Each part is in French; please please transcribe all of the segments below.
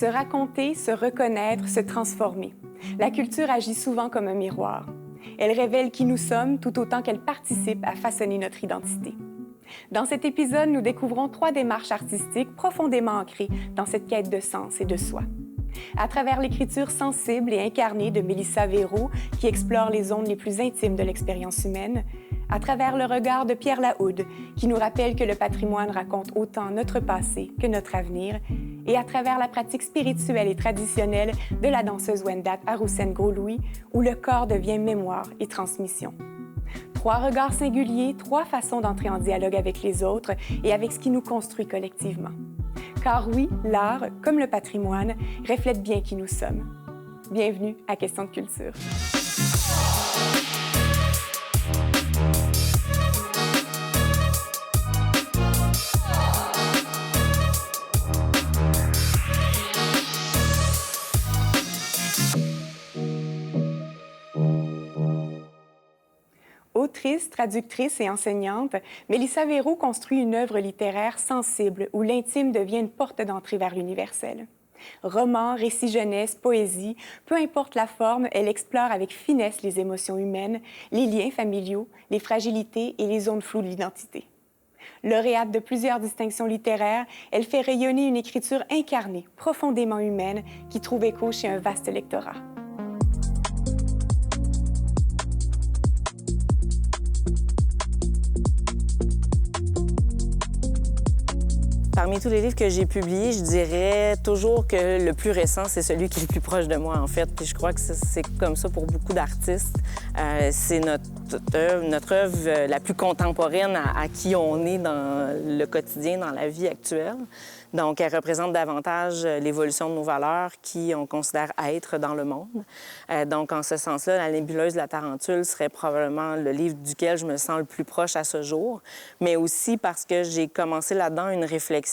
Se raconter, se reconnaître, se transformer. La culture agit souvent comme un miroir. Elle révèle qui nous sommes tout autant qu'elle participe à façonner notre identité. Dans cet épisode, nous découvrons 3 démarches artistiques profondément ancrées dans cette quête de sens et de soi. À travers l'écriture sensible et incarnée de Mélissa Véro, qui explore les zones les plus intimes de l'expérience humaine, à travers le regard de Pierre Lahoude, qui nous rappelle que le patrimoine raconte autant notre passé que notre avenir, et à travers la pratique spirituelle et traditionnelle de la danseuse Wendat Aroussen-Gros-Louis, où le corps devient mémoire et transmission. 3 regards singuliers, 3 façons d'entrer en dialogue avec les autres et avec ce qui nous construit collectivement. Car oui, l'art, comme le patrimoine, reflète bien qui nous sommes. Bienvenue à Question de culture. Autrice, traductrice et enseignante, Mélissa Véro construit une œuvre littéraire sensible où l'intime devient une porte d'entrée vers l'universel. Romans, récits jeunesse, poésie, peu importe la forme, elle explore avec finesse les émotions humaines, les liens familiaux, les fragilités et les zones floues de l'identité. Lauréate de plusieurs distinctions littéraires, elle fait rayonner une écriture incarnée, profondément humaine, qui trouve écho chez un vaste lectorat. Parmi tous les livres que j'ai publiés, je dirais toujours que le plus récent, c'est celui qui est le plus proche de moi, en fait. Puis je crois que c'est comme ça pour beaucoup d'artistes. C'est notre œuvre la plus contemporaine à qui on est dans le quotidien, dans la vie actuelle. Donc, elle représente davantage l'évolution de nos valeurs qui on considère être dans le monde. Donc, en ce sens-là, La nébuleuse de la tarentule serait probablement le livre duquel je me sens le plus proche à ce jour, mais aussi parce que j'ai commencé là-dedans une réflexion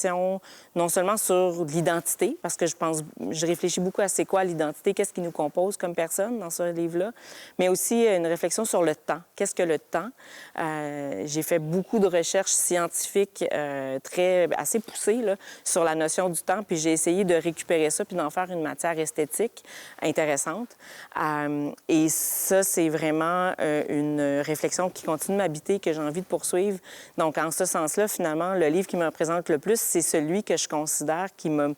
non seulement sur l'identité, parce que je réfléchis beaucoup à c'est quoi l'identité, qu'est-ce qui nous compose comme personne dans ce livre-là, mais aussi une réflexion sur le temps. Qu'est-ce que le temps? J'ai fait beaucoup de recherches scientifiques assez poussées là, sur la notion du temps, puis j'ai essayé de récupérer ça puis d'en faire une matière esthétique intéressante. Et ça, c'est vraiment une réflexion qui continue de m'habiter, que j'ai envie de poursuivre. Donc, en ce sens-là, finalement, le livre qui me représente le plus, c'est celui que je considère qui m'a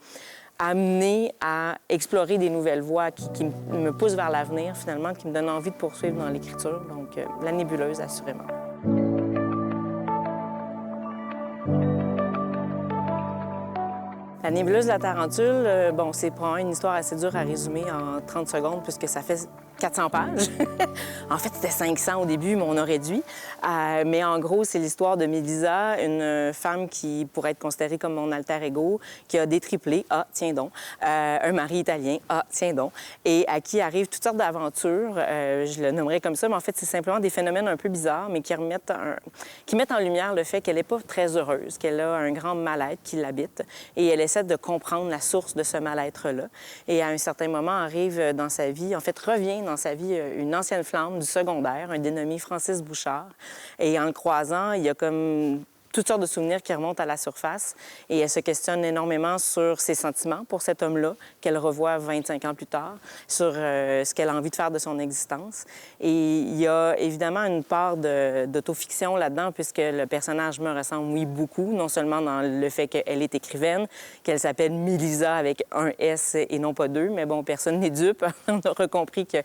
amené à explorer des nouvelles voies, qui me pousse vers l'avenir, finalement, qui me donne envie de poursuivre dans l'écriture. Donc, La nébuleuse, assurément. La nébuleuse de la tarentule, c'est probablement une histoire assez dure à résumer en 30 secondes puisque ça fait 400 pages. En fait, c'était 500 au début, mais on a réduit. Mais en gros, c'est l'histoire de Mélissa, une femme qui pourrait être considérée comme mon alter ego, qui a des triplés, tiens donc, un mari italien, tiens donc, et à qui arrivent toutes sortes d'aventures, je le nommerais comme ça, mais en fait, c'est simplement des phénomènes un peu bizarres, mais qui mettent en lumière le fait qu'elle n'est pas très heureuse, qu'elle a un grand mal-être qui l'habite, et elle essaie de comprendre la source de ce mal-être-là. Et à un certain moment, arrive dans sa vie, en fait, revient dans sa vie une ancienne flamme du secondaire, un dénommé Francis Bouchard. Et en le croisant, il y a comme toutes sortes de souvenirs qui remontent à la surface. Et elle se questionne énormément sur ses sentiments pour cet homme-là, qu'elle revoit 25 ans plus tard, sur ce qu'elle a envie de faire de son existence. Et il y a évidemment une part d'autofiction là-dedans, puisque le personnage me ressemble, oui, beaucoup, non seulement dans le fait qu'elle est écrivaine, qu'elle s'appelle Mélissa avec un S et non pas 2, mais bon, personne n'est dupe. On aura compris que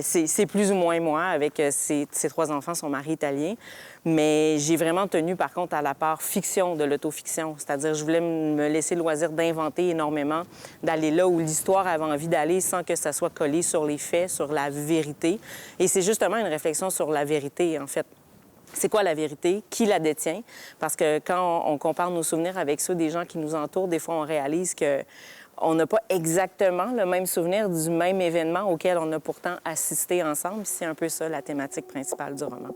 c'est plus ou moins moi, avec ses 3 enfants, son mari italien. Mais j'ai vraiment tenu, par contre, à la part fiction de l'autofiction. C'est-à-dire, je voulais me laisser le loisir d'inventer énormément, d'aller là où l'histoire avait envie d'aller sans que ça soit collé sur les faits, sur la vérité. Et c'est justement une réflexion sur la vérité, en fait. C'est quoi la vérité? Qui la détient? Parce que quand on compare nos souvenirs avec ceux des gens qui nous entourent, des fois, on réalise que on n'a pas exactement le même souvenir du même événement auquel on a pourtant assisté ensemble. C'est un peu ça, la thématique principale du roman.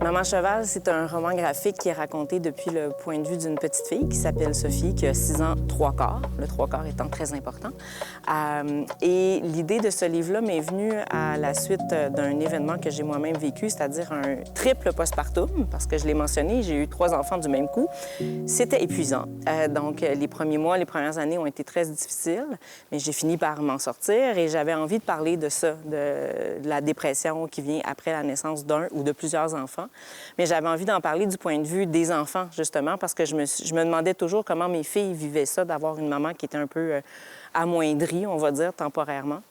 Maman Cheval, c'est un roman graphique qui est raconté depuis le point de vue d'une petite fille qui s'appelle Sophie, qui a 6 ans, 3/4, le 3/4 étant très important. Et l'idée de ce livre-là m'est venue à la suite d'un événement que j'ai moi-même vécu, c'est-à-dire un triple postpartum, parce que je l'ai mentionné, j'ai eu 3 enfants du même coup. C'était épuisant. Donc, les premiers mois, les premières années ont été très difficiles, mais j'ai fini par m'en sortir et j'avais envie de parler de ça, de la dépression qui vient après la naissance d'un ou de plusieurs enfants. Mais j'avais envie d'en parler du point de vue des enfants, justement, parce que je me demandais toujours comment mes filles vivaient ça, d'avoir une maman qui était un peu amoindrie, on va dire, temporairement.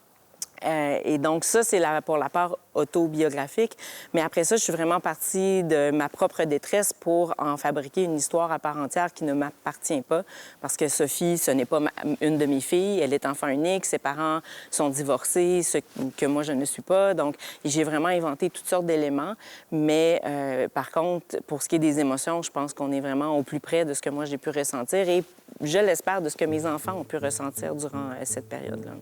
Et donc, ça, c'est pour la part autobiographique. Mais après ça, je suis vraiment partie de ma propre détresse pour en fabriquer une histoire à part entière qui ne m'appartient pas. Parce que Sophie, ce n'est pas une de mes filles. Elle est enfant unique. Ses parents sont divorcés, ce que moi, je ne suis pas. Donc, j'ai vraiment inventé toutes sortes d'éléments. Mais par contre, pour ce qui est des émotions, je pense qu'on est vraiment au plus près de ce que moi, j'ai pu ressentir. Et je l'espère de ce que mes enfants ont pu ressentir durant cette période-là.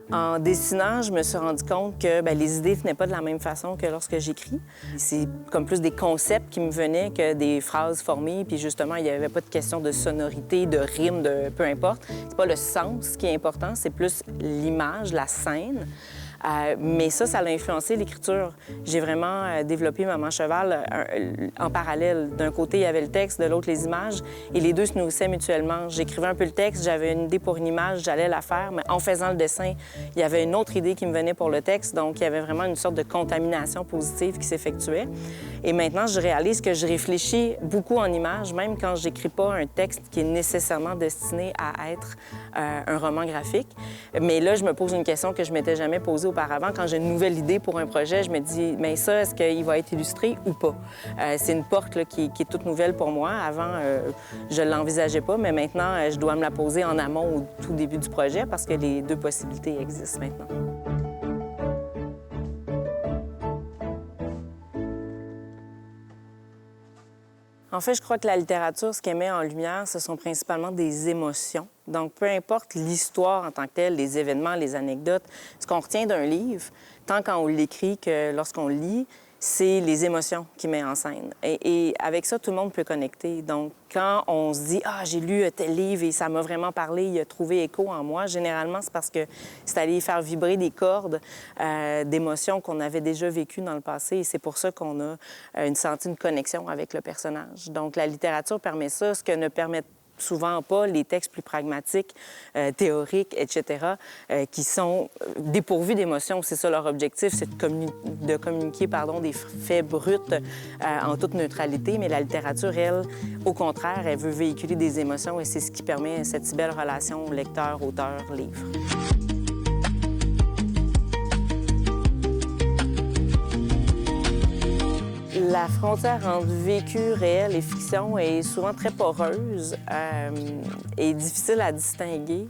En dessinant, je me suis rendu compte que les idées ne venaient pas de la même façon que lorsque j'écris. C'est comme plus des concepts qui me venaient que des phrases formées. Puis justement, il n'y avait pas de question de sonorité, de rime, de peu importe. C'est pas le sens qui est important, c'est plus l'image, la scène. Mais ça a influencé l'écriture. J'ai vraiment développé Maman Cheval en parallèle. D'un côté, il y avait le texte, de l'autre, les images, et les deux se nourrissaient mutuellement. J'écrivais un peu le texte, j'avais une idée pour une image, j'allais la faire, mais en faisant le dessin, il y avait une autre idée qui me venait pour le texte, donc il y avait vraiment une sorte de contamination positive qui s'effectuait. Et maintenant, je réalise que je réfléchis beaucoup en images, même quand j'écris pas un texte qui est nécessairement destiné à être un roman graphique. Mais là, je me pose une question que je m'étais jamais posée auparavant. Quand j'ai une nouvelle idée pour un projet, je me dis, mais ça, est-ce qu'il va être illustré ou pas? C'est une porte là, qui est toute nouvelle pour moi. Avant, je ne l'envisageais pas, mais maintenant, je dois me la poser en amont au tout début du projet parce que les deux possibilités existent maintenant. En fait, je crois que la littérature, ce qu'elle met en lumière, ce sont principalement des émotions. Donc, peu importe l'histoire en tant que telle, les événements, les anecdotes, ce qu'on retient d'un livre, tant quand on l'écrit que lorsqu'on le lit, c'est les émotions qu'il met en scène. Et avec ça, tout le monde peut connecter. Donc, quand on se dit « Ah, j'ai lu tel livre et ça m'a vraiment parlé, il a trouvé écho en moi », généralement, c'est parce que c'est allé faire vibrer des cordes d'émotions qu'on avait déjà vécues dans le passé. Et c'est pour ça qu'on a senti une connexion avec le personnage. Donc, la littérature permet ça, ce que ne permet souvent pas les textes plus pragmatiques, théoriques, etc., qui sont dépourvus d'émotions. C'est ça leur objectif, c'est de communiquer des faits bruts en toute neutralité. Mais la littérature, elle, au contraire, elle veut véhiculer des émotions et c'est ce qui permet cette si belle relation lecteur, auteur, livre. La frontière entre vécu, réel et fiction est souvent très poreuse et difficile à distinguer.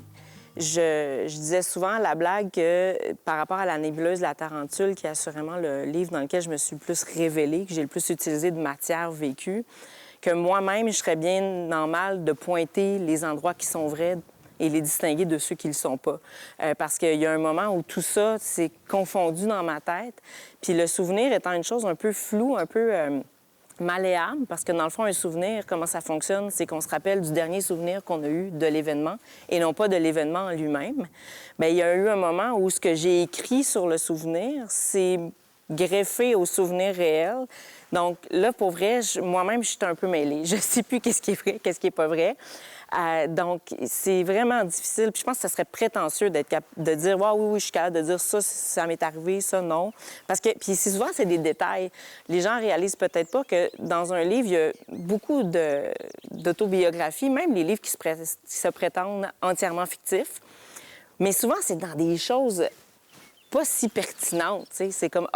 Je disais souvent à la blague que par rapport à La nébuleuse de la tarentule, qui est assurément le livre dans lequel je me suis le plus révélée, que j'ai le plus utilisé de matière vécue, que moi-même, je serais bien normal de pointer les endroits qui sont vrais et les distinguer de ceux qui ne le sont pas. Parce qu'il y a un moment où tout ça s'est confondu dans ma tête. Puis le souvenir étant une chose un peu floue, un peu malléable, parce que dans le fond, un souvenir, comment ça fonctionne, c'est qu'on se rappelle du dernier souvenir qu'on a eu de l'événement et non pas de l'événement en lui-même. Bien, il y a eu un moment où ce que j'ai écrit sur le souvenir, c'est greffé au souvenir réel. Donc là, pour vrai, moi-même, je suis un peu mêlée. Je ne sais plus qu'est-ce qui est vrai, qu'est-ce qui n'est pas vrai. Donc, c'est vraiment difficile. Puis je pense que ça serait prétentieux de dire « oui, je suis capable de dire ça, ça m'est arrivé, ça, non. » Parce que, puis souvent, c'est des détails. Les gens réalisent peut-être pas que dans un livre, il y a beaucoup d'autobiographies, même les livres qui se prétendent entièrement fictifs. Mais souvent, c'est dans des choses pas si pertinentes. C'est comme,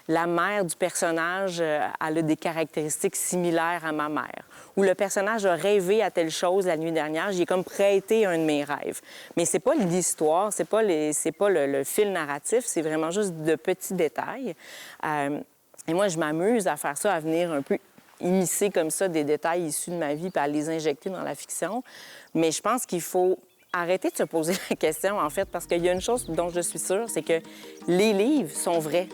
la mère du personnage, elle a des caractéristiques similaires à ma mère. Ou le personnage a rêvé à telle chose la nuit dernière, j'ai comme prêté un de mes rêves. Mais c'est pas l'histoire, c'est pas le fil narratif, c'est vraiment juste de petits détails. Et moi, je m'amuse à faire ça, à venir un peu immiscer comme ça des détails issus de ma vie, puis à les injecter dans la fiction. Mais je pense qu'il faut arrêter de se poser la question, en fait, parce qu'il y a une chose dont je suis sûre, c'est que les livres sont vrais.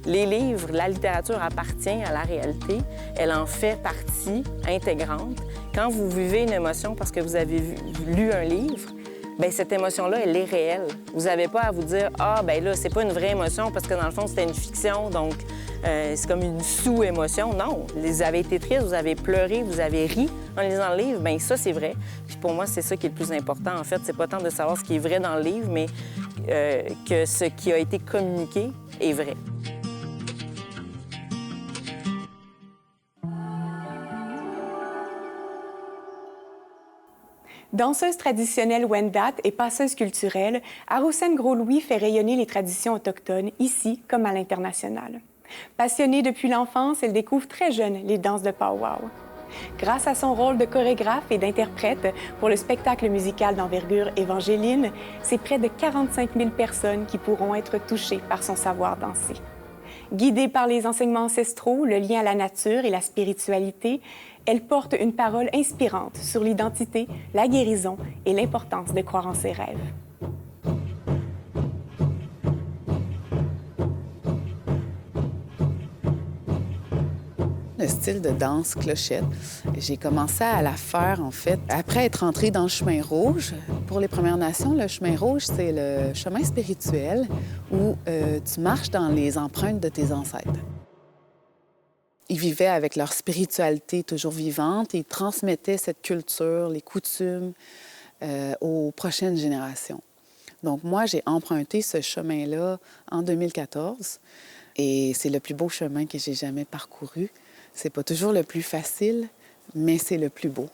Les livres, la littérature appartient à la réalité. Elle en fait partie intégrante. Quand vous vivez une émotion parce que vous avez lu un livre, bien, cette émotion-là, elle est réelle. Vous n'avez pas à vous dire « Ah, bien là, c'est pas une vraie émotion parce que dans le fond, c'était une fiction, donc c'est comme une sous-émotion. » Non, vous avez été triste, vous avez pleuré, vous avez ri en lisant le livre, bien ça, c'est vrai. Puis pour moi, c'est ça qui est le plus important, en fait. C'est pas tant de savoir ce qui est vrai dans le livre, mais que ce qui a été communiqué est vrai. Danseuse traditionnelle Wendat et passeuse culturelle, Aroussène Gros-Louis fait rayonner les traditions autochtones, ici comme à l'international. Passionnée depuis l'enfance, elle découvre très jeune les danses de pow-wow. Grâce à son rôle de chorégraphe et d'interprète pour le spectacle musical d'envergure Évangéline, c'est près de 45 000 personnes qui pourront être touchées par son savoir danser. Guidée par les enseignements ancestraux, le lien à la nature et la spiritualité, elle porte une parole inspirante sur l'identité, la guérison et l'importance de croire en ses rêves. Le style de danse clochette, j'ai commencé à la faire, en fait, après être entrée dans le chemin rouge. Pour les Premières Nations, le chemin rouge, c'est le chemin spirituel où tu marches dans les empreintes de tes ancêtres. Ils vivaient avec leur spiritualité toujours vivante et ils transmettaient cette culture, les coutumes aux prochaines générations. Donc moi, j'ai emprunté ce chemin-là en 2014 et c'est le plus beau chemin que j'ai jamais parcouru. C'est pas toujours le plus facile, mais c'est le plus beau.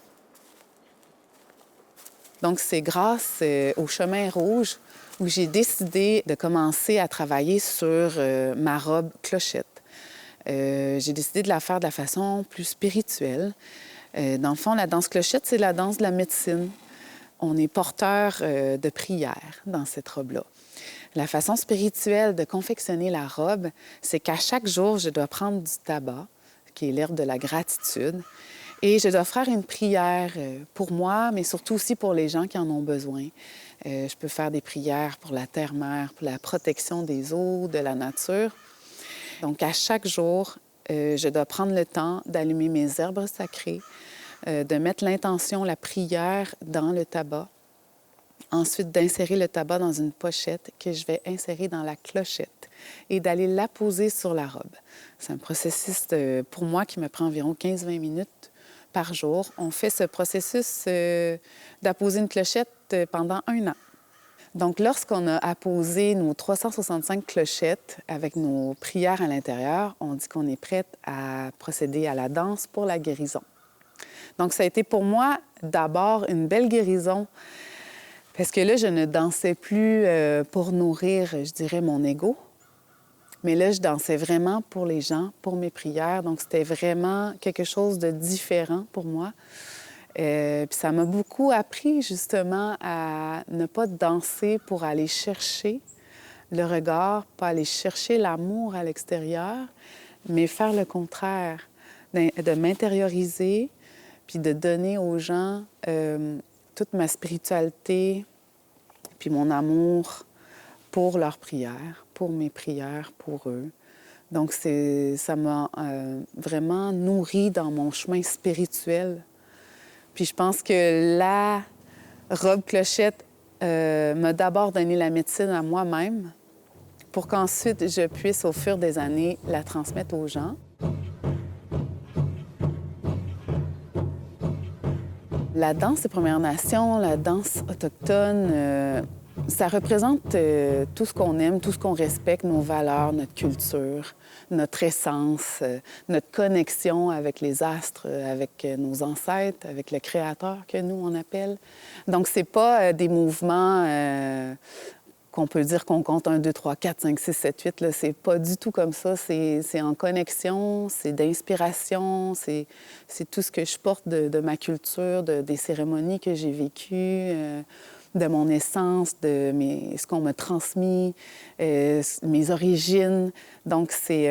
Donc c'est grâce au chemin rouge où j'ai décidé de commencer à travailler sur ma robe clochette. J'ai décidé de la faire de la façon plus spirituelle. Dans le fond, la danse clochette, c'est la danse de la médecine. On est porteur de prière dans cette robe-là. La façon spirituelle de confectionner la robe, c'est qu'à chaque jour, je dois prendre du tabac, qui est l'herbe de la gratitude, et je dois faire une prière pour moi, mais surtout aussi pour les gens qui en ont besoin. Je peux faire des prières pour la terre-mère, pour la protection des eaux, de la nature. Donc, à chaque jour, je dois prendre le temps d'allumer mes herbes sacrées, de mettre l'intention, la prière dans le tabac. Ensuite, d'insérer le tabac dans une pochette que je vais insérer dans la clochette et d'aller la poser sur la robe. C'est un processus, pour moi, qui me prend environ 15-20 minutes par jour. On fait ce processus d'apposer une clochette pendant 1 an. Donc, lorsqu'on a apposé nos 365 clochettes avec nos prières à l'intérieur, on dit qu'on est prête à procéder à la danse pour la guérison. Donc, ça a été pour moi d'abord une belle guérison parce que là, je ne dansais plus pour nourrir, je dirais, mon ego. Mais là, je dansais vraiment pour les gens, pour mes prières. Donc, c'était vraiment quelque chose de différent pour moi. Puis ça m'a beaucoup appris, justement, à ne pas danser pour aller chercher le regard, pas aller chercher l'amour à l'extérieur, mais faire le contraire, de m'intérioriser, puis de donner aux gens toute ma spiritualité, puis mon amour pour leurs prières, pour mes prières, pour eux. Donc, ça m'a vraiment nourrie dans mon chemin spirituel. Puis je pense que la robe clochette m'a d'abord donné la médecine à moi-même pour qu'ensuite je puisse, au fur des années, la transmettre aux gens. La danse des Premières Nations, la danse autochtone, ça représente tout ce qu'on aime, tout ce qu'on respecte, nos valeurs, notre culture, notre essence, notre connexion avec les astres, avec nos ancêtres, avec le Créateur que nous, on appelle. Donc, c'est pas des mouvements qu'on peut dire qu'on compte 1, 2, 3, 4, 5, 6, 7, 8. Là. C'est pas du tout comme ça. C'est en connexion, c'est d'inspiration, c'est tout ce que je porte de ma culture, des cérémonies que j'ai vécues, de mon essence, ce qu'on m'a transmis, mes origines. Donc, c'est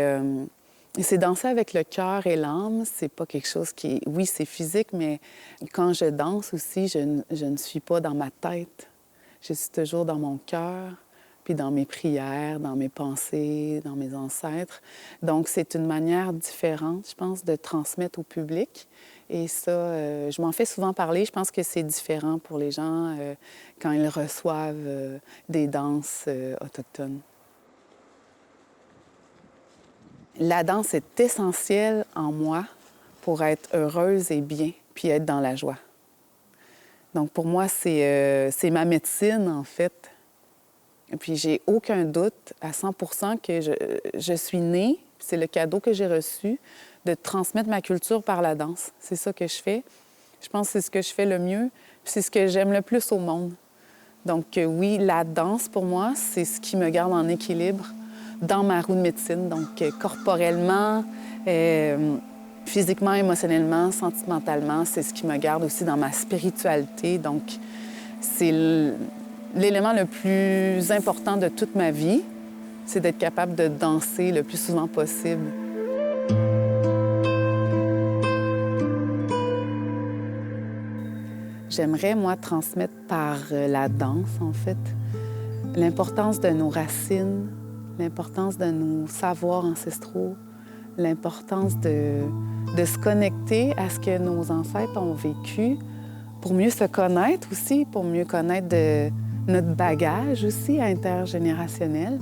danser avec le cœur et l'âme. C'est pas quelque chose qui... Oui, c'est physique, mais quand je danse aussi, je ne suis pas dans ma tête. Je suis toujours dans mon cœur, puis dans mes prières, dans mes pensées, dans mes ancêtres. Donc, c'est une manière différente, je pense, de transmettre au public. Et ça, je m'en fais souvent parler. Je pense que c'est différent pour les gens quand ils reçoivent des danses autochtones. La danse est essentielle en moi pour être heureuse et bien, puis être dans la joie. Donc, pour moi, c'est ma médecine, en fait. Et puis, j'ai aucun doute à 100 % que je suis née, c'est le cadeau que j'ai reçu, de transmettre ma culture par la danse. C'est ça que je fais. Je pense que c'est ce que je fais le mieux, puis c'est ce que j'aime le plus au monde. Donc, oui, la danse, pour moi, c'est ce qui me garde en équilibre dans ma roue de médecine. Donc, corporellement, physiquement, émotionnellement, sentimentalement, c'est ce qui me garde aussi dans ma spiritualité. Donc, c'est l'élément le plus important de toute ma vie, c'est d'être capable de danser le plus souvent possible. J'aimerais, moi, transmettre par la danse, en fait, l'importance de nos racines, l'importance de nos savoirs ancestraux, l'importance de se connecter à ce que nos ancêtres ont vécu pour mieux se connaître aussi, pour mieux connaître notre bagage aussi intergénérationnel,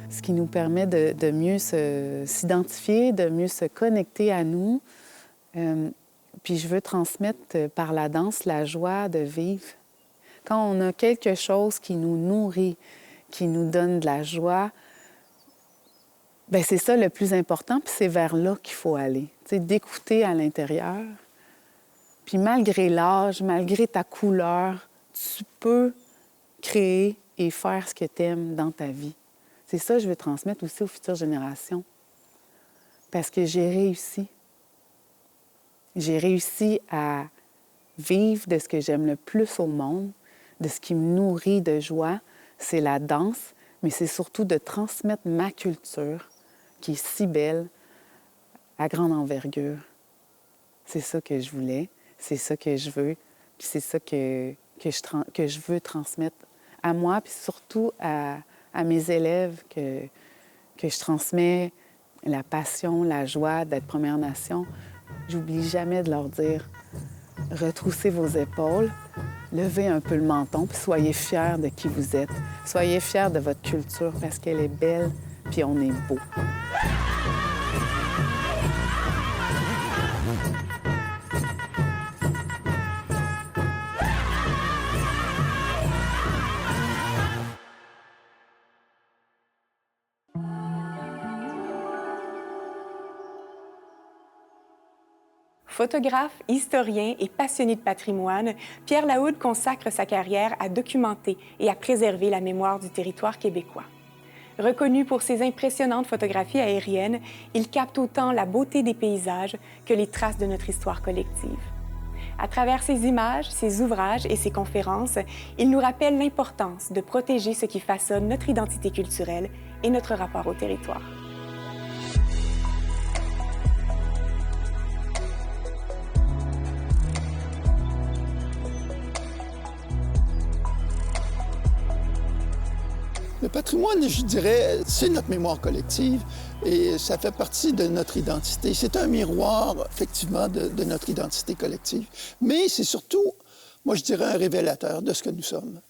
ce qui nous permet de mieux s'identifier, de mieux se connecter à nous. Puis je veux transmettre par la danse la joie de vivre. Quand on a quelque chose qui nous nourrit, qui nous donne de la joie, bien, c'est ça le plus important, puis c'est vers là qu'il faut aller. Tu sais, d'écouter à l'intérieur. Puis malgré l'âge, malgré ta couleur, tu peux créer et faire ce que tu aimes dans ta vie. C'est ça que je veux transmettre aussi aux futures générations. Parce que j'ai réussi. J'ai réussi à vivre de ce que j'aime le plus au monde, de ce qui me nourrit de joie. C'est la danse, mais c'est surtout de transmettre ma culture, qui est si belle, à grande envergure. C'est ça que je voulais, c'est ça que je veux, puis c'est ça que je veux transmettre à moi, puis surtout à mes élèves, que je transmets la passion, la joie d'être Première Nation. J'oublie jamais de leur dire « Retroussez vos épaules, levez un peu le menton, puis soyez fiers de qui vous êtes. Soyez fiers de votre culture parce qu'elle est belle, puis on est beau. » Photographe, historien et passionné de patrimoine, Pierre Lahoud consacre sa carrière à documenter et à préserver la mémoire du territoire québécois. Reconnu pour ses impressionnantes photographies aériennes, il capte autant la beauté des paysages que les traces de notre histoire collective. À travers ses images, ses ouvrages et ses conférences, il nous rappelle l'importance de protéger ce qui façonne notre identité culturelle et notre rapport au territoire. Le patrimoine, je dirais, c'est notre mémoire collective et ça fait partie de notre identité. C'est un miroir, effectivement, de notre identité collective. Mais c'est surtout, moi, je dirais, un révélateur de ce que nous sommes.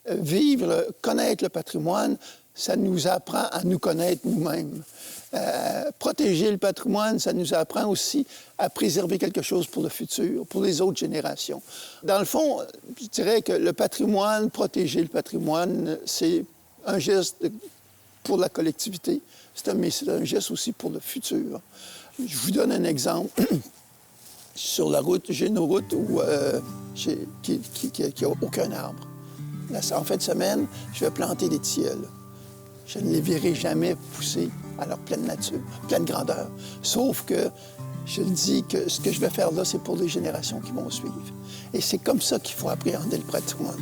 Vivre, connaître le patrimoine, ça nous apprend à nous connaître nous-mêmes. Protéger le patrimoine, ça nous apprend aussi à préserver quelque chose pour le futur, pour les autres générations. Dans le fond, je dirais que le patrimoine, protéger le patrimoine, c'est un geste pour la collectivité, mais c'est un geste aussi pour le futur. Je vous donne un exemple. Sur la route, j'ai une route où, qui n'a aucun arbre. Là, en fin de semaine, je vais planter des tilleuls. Je ne les verrai jamais pousser à leur pleine nature, pleine grandeur. Sauf que je dis que ce que je vais faire là, c'est pour les générations qui vont suivre. Et c'est comme ça qu'il faut appréhender le patrimoine.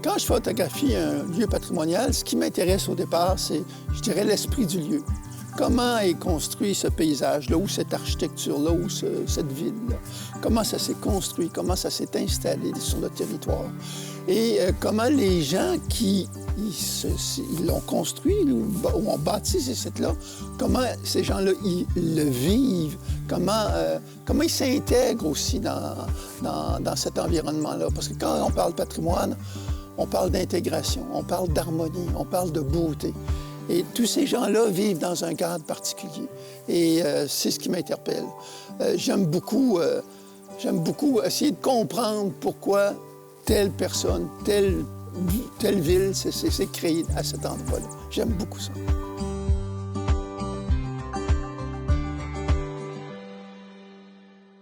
Quand je photographie un lieu patrimonial, ce qui m'intéresse au départ, c'est, je dirais, l'esprit du lieu. comment est construit ce paysage-là, ou cette architecture-là, ou cette ville-là. Comment ça s'est construit, comment ça s'est installé sur le territoire. Et comment les gens qui ils l'ont construit ou ont bâti ces sites-là, comment ces gens-là ils le vivent, comment ils s'intègrent aussi dans cet environnement-là. Parce que quand on parle patrimoine, on parle d'intégration, on parle d'harmonie, on parle de beauté. Et tous ces gens-là vivent dans un cadre particulier. Et c'est ce qui m'interpelle. J'aime beaucoup essayer de comprendre pourquoi telle personne, telle ville s'est créée à cet endroit-là. J'aime beaucoup ça.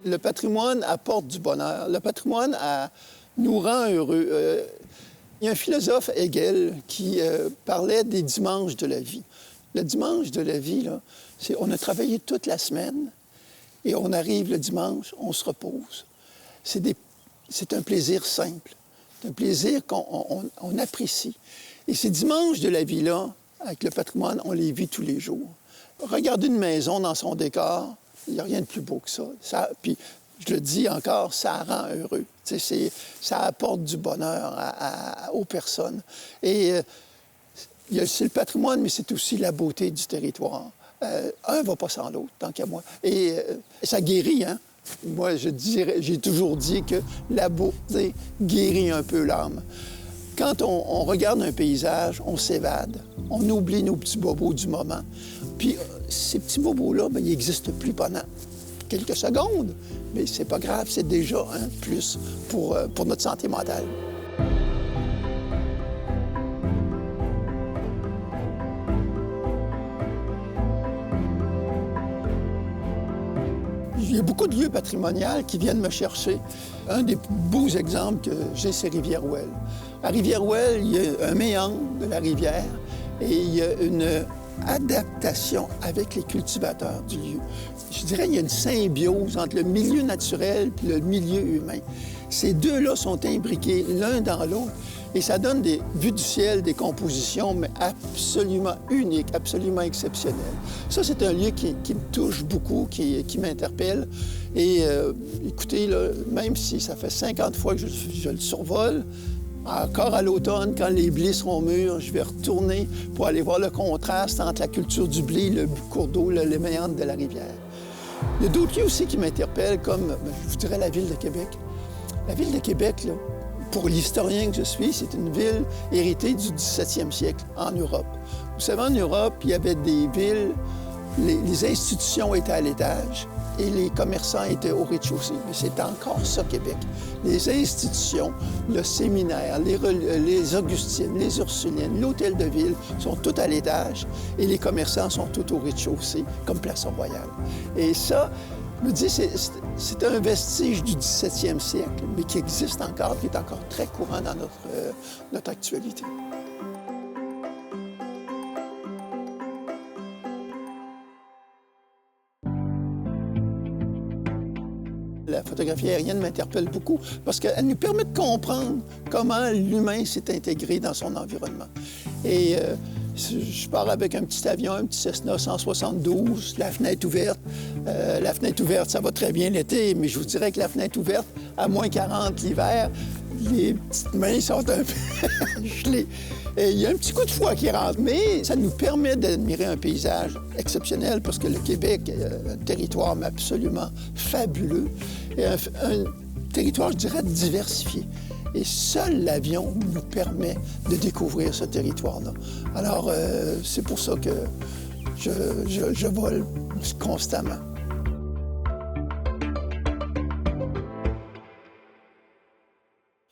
Le patrimoine apporte du bonheur. Le patrimoine nous rend heureux. Il y a un philosophe, Hegel, qui parlait des dimanches de la vie. Le dimanche de la vie, là, c'est on a travaillé toute la semaine et on arrive le dimanche, on se repose. C'est un plaisir simple. C'est un plaisir qu'on apprécie. Et ces dimanches de la vie-là, avec le patrimoine, on les vit tous les jours. Regardez une maison dans son décor, il n'y a rien de plus beau que ça. Puis, je le dis encore, ça rend heureux. Ça apporte du bonheur aux personnes. Et c'est le patrimoine, mais c'est aussi la beauté du territoire. Un ne va pas sans l'autre, tant qu'à moi. Et ça guérit, hein? Moi, j'ai toujours dit que la beauté guérit un peu l'âme. Quand on regarde un paysage, on s'évade, on oublie nos petits bobos du moment. Puis ces petits bobos-là, bien, ils n'existent plus pendant quelques secondes. Mais c'est pas grave, c'est déjà un plus pour notre santé mentale. Il y a beaucoup de lieux patrimoniaux qui viennent me chercher. Un des beaux exemples que j'ai, c'est Rivière-Ouelle. À Rivière-Ouelle, il y a un méandre de la rivière et il y a une adaptation avec les cultivateurs du lieu. Je dirais qu'il y a une symbiose entre le milieu naturel et le milieu humain. Ces deux-là sont imbriqués l'un dans l'autre et ça donne des vues du ciel, des compositions, mais absolument uniques, absolument exceptionnelles. Ça, c'est un lieu qui me touche beaucoup, qui m'interpelle. Et écoutez, là, même si ça fait 50 fois que je le survole, encore à l'automne, quand les blés seront mûrs, je vais retourner pour aller voir le contraste entre la culture du blé, le cours d'eau, les méandres de la rivière. Il y a d'autres lieux aussi qui m'interpellent, comme, je vous dirais, la ville de Québec. La ville de Québec, là, pour l'historien que je suis, c'est une ville héritée du 17e siècle en Europe. Vous savez, en Europe, il y avait des villes, les institutions étaient à l'étage et les commerçants étaient au rez-de-chaussée. Mais c'est encore ça, Québec. Les institutions, le séminaire, les Augustines, les Ursulines, l'hôtel de ville sont tous à l'étage et les commerçants sont tous au rez-de-chaussée, comme Place Royale. Et ça, je me dis, c'est un vestige du 17e siècle, mais qui existe encore, qui est encore très courant dans notre actualité. La photographie aérienne m'interpelle beaucoup parce qu'elle nous permet de comprendre comment l'humain s'est intégré dans son environnement. Et je pars avec un petit avion, un petit Cessna 172, la fenêtre ouverte. La fenêtre ouverte, ça va très bien l'été, mais je vous dirais que la fenêtre ouverte, à moins 40 l'hiver, les petites mains sont un peu gelées. Et il y a un petit coup de froid qui rentre, mais ça nous permet d'admirer un paysage exceptionnel parce que le Québec est un territoire absolument fabuleux et un territoire, je dirais, diversifié. Et seul l'avion nous permet de découvrir ce territoire-là. Alors, c'est pour ça que je vole constamment.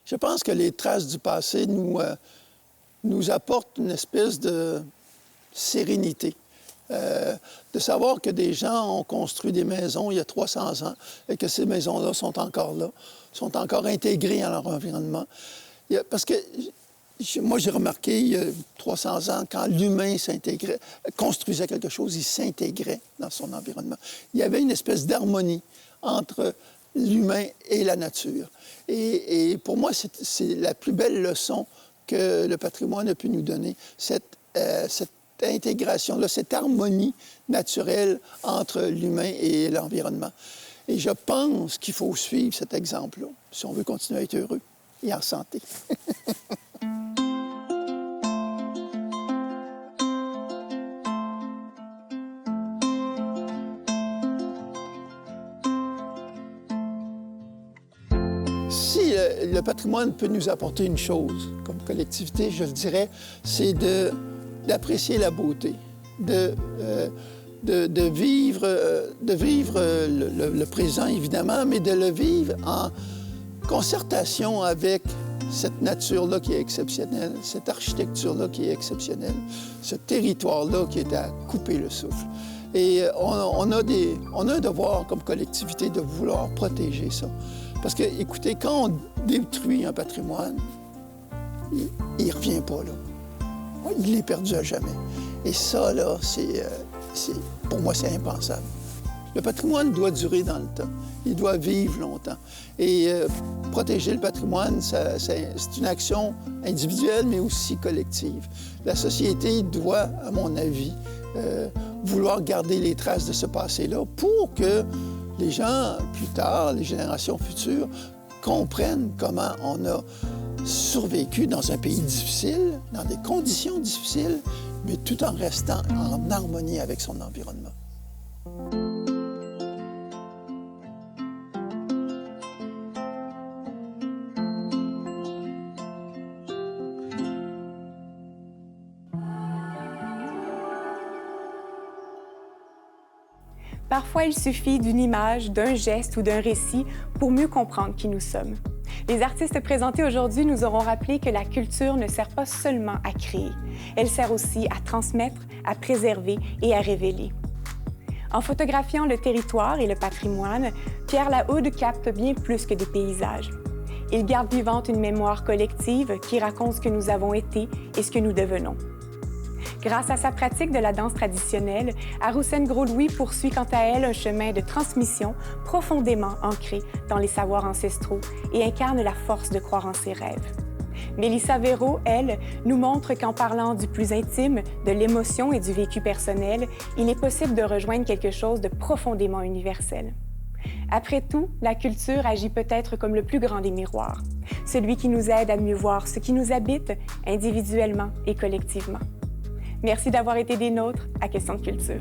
Je pense que les traces du passé nous apportent une espèce de sérénité. De savoir que des gens ont construit des maisons il y a 300 ans et que ces maisons-là sont encore là, sont encore intégrées à leur environnement. Parce que moi, j'ai remarqué il y a 300 ans, quand l'humain s'intégrait, construisait quelque chose, il s'intégrait dans son environnement. Il y avait une espèce d'harmonie entre l'humain et la nature. Et pour moi, c'est la plus belle leçon que le patrimoine a pu nous donner, cette intégration-là, cette harmonie naturelle entre l'humain et l'environnement. Et je pense qu'il faut suivre cet exemple-là si on veut continuer à être heureux et en santé. Si le patrimoine peut nous apporter une chose comme collectivité, je le dirais, c'est d'apprécier la beauté, de vivre le présent, évidemment, mais de le vivre en concertation avec cette nature-là qui est exceptionnelle, cette architecture-là qui est exceptionnelle, ce territoire-là qui est à couper le souffle. Et on a un devoir comme collectivité de vouloir protéger ça. Parce que, écoutez, quand on détruit un patrimoine, il ne revient pas, là. Il est perdu à jamais. Et ça, là, pour moi, c'est impensable. Le patrimoine doit durer dans le temps. Il doit vivre longtemps. Et protéger le patrimoine, c'est une action individuelle, mais aussi collective. La société doit, à mon avis, vouloir garder les traces de ce passé-là pour que les gens, plus tard, les générations futures, comprennent comment on a survécu dans un pays difficile, dans des conditions difficiles, mais tout en restant en harmonie avec son environnement. Parfois, il suffit d'une image, d'un geste ou d'un récit pour mieux comprendre qui nous sommes. Les artistes présentés aujourd'hui nous auront rappelé que la culture ne sert pas seulement à créer, elle sert aussi à transmettre, à préserver et à révéler. En photographiant le territoire et le patrimoine, Pierre Lahoude capte bien plus que des paysages. Il garde vivante une mémoire collective qui raconte ce que nous avons été et ce que nous devenons. Grâce à sa pratique de la danse traditionnelle, Aroussène Gros-Louis poursuit quant à elle un chemin de transmission profondément ancré dans les savoirs ancestraux et incarne la force de croire en ses rêves. Mélissa Véraud, elle, nous montre qu'en parlant du plus intime, de l'émotion et du vécu personnel, il est possible de rejoindre quelque chose de profondément universel. Après tout, la culture agit peut-être comme le plus grand des miroirs, celui qui nous aide à mieux voir ce qui nous habite individuellement et collectivement. Merci d'avoir été des nôtres à Question de culture.